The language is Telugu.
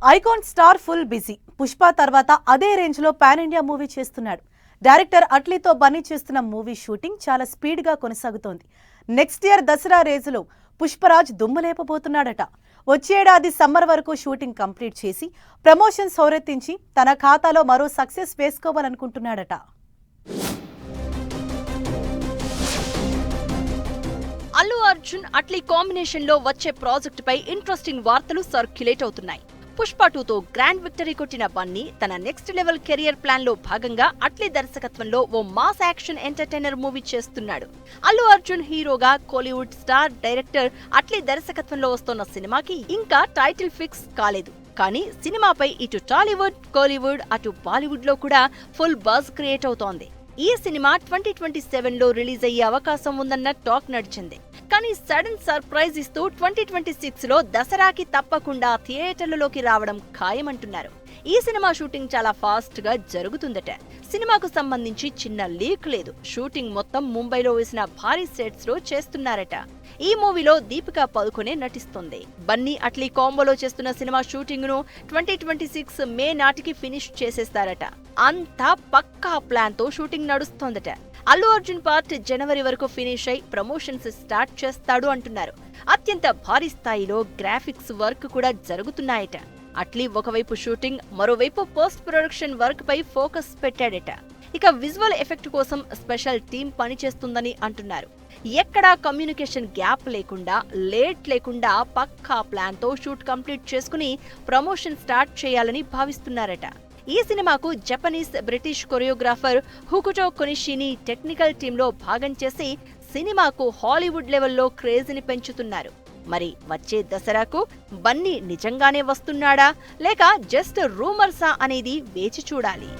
Icon star full busy. Pushpa తర్వాత అదే రేంజ్ లో పాన్ ఇండియా మూవీ చేస్తున్నాడు. డైరెక్టర్ అట్లీతో బన్నీ చేస్తున్న మూవీ షూటింగ్ చాలా స్పీడ్ గా కొనసాగుతోంది. నెక్స్ట్ ఇయర్ దసరా రేజులో పుష్పరాజ్ దుమ్ములేపబోతున్నాడట. వచ్చేడాది సమ్మర్ వరకు షూటింగ్ కంప్లీట్ చేసి ప్రమోషన్స్ హోరెత్తించి తన ఖాతాలో మరో సక్సెస్ వేసుకోవాలనుకుంటున్నాడట. అల్లు అర్జున్ అట్లీ కాంబినేషన్ లో వచ్చే ప్రాజెక్ట్ పై ఇంట్రెస్టింగ్ వార్తలు సర్క్యులేట్ అవుతున్నాయి. పుష్ప 2తో గ్రాండ్ విక్టరీ కొట్టిన బన్నీ తన నెక్స్ట్ లెవెల్ కెరియర్ ప్లాన్ లో భాగంగా అట్లీ దర్శకత్వంలో ఓ మాస్ యాక్షన్ ఎంటర్టైనర్ మూవీ చేస్తున్నాడు. అల్లు అర్జున్ హీరోగా కోలీవుడ్ స్టార్ డైరెక్టర్ అట్లీ దర్శకత్వంలో వస్తున్న సినిమాకి ఇంకా టైటిల్ ఫిక్స్ కాలేదు. కానీ సినిమాపై ఇటు టాలీవుడ్, కోలీవుడ్, అటు బాలీవుడ్ లో కూడా ఫుల్ బజ్ క్రియేట్ అవుతోంది. ఈ సినిమా 2027లో రిలీజ్ అయ్యే అవకాశం ఉందన్న టాక్ నడిచింది. కానీ సడన్ సర్ప్రైజ్ ఇస్తూ 2026లో దసరాకి తప్పకుండా థియేటర్లలోకి రావడం ఖాయమంటున్నారు. ఈ సినిమా షూటింగ్ చాలా ఫాస్ట్ గా జరుగుతుందట. సినిమాకు సంబంధించి చిన్న లీక్ లేదు. షూటింగ్ మొత్తం ముంబైలో వేసిన భారీ సెట్స్ లో చేస్తున్నారట. ఈ మూవీలో దీపికా పదుకొనే నటిస్తుంది. బన్నీ అట్లీ కాంబోలో చేస్తున్న సినిమా షూటింగ్ ను 2026 మే నాటికి ఫినిష్ చేసేస్తారట. అంతా పక్కా ప్లాన్ తో షూటింగ్ నడుస్తోందట. అల్లు అర్జున్ పార్ట్ జనవరి వరకు ఫినిష్ అయి ప్రమోషన్స్ స్టార్ట్ చేస్తాడు అంటున్నారు. అత్యంత భారీ స్థాయిలో గ్రాఫిక్స్ వర్క్ కూడా జరుగుతున్నాయట. అట్లీ ఒకవైపు షూటింగ్, మరోవైపు పోస్ట్ ప్రొడక్షన్ వర్క్ పై ఫోకస్ పెట్టాడట. ఇక విజువల్ ఎఫెక్ట్ కోసం స్పెషల్ టీం పనిచేస్తుందని అంటున్నారు. ఎక్కడా కమ్యూనికేషన్ గ్యాప్ లేకుండా, లేట్ లేకుండా పక్కా ప్లాన్ తో షూట్ కంప్లీట్ చేసుకుని ప్రమోషన్ స్టార్ట్ చేయాలని భావిస్తున్నారట. ఈ సినిమాకు జపనీస్, బ్రిటిష్ కొరియోగ్రాఫర్ హుకుటో కొనిషిని టెక్నికల్ టీంలో భాగం చేసి సినిమాకు హాలీవుడ్ లెవెల్లో క్రేజీని పెంచుతున్నారు. మరి వచ్చే దసరాకు బన్నీ నిజంగానే వస్తున్నాడా లేక జస్ట్ రూమర్సా అనేది వేచి చూడాలి.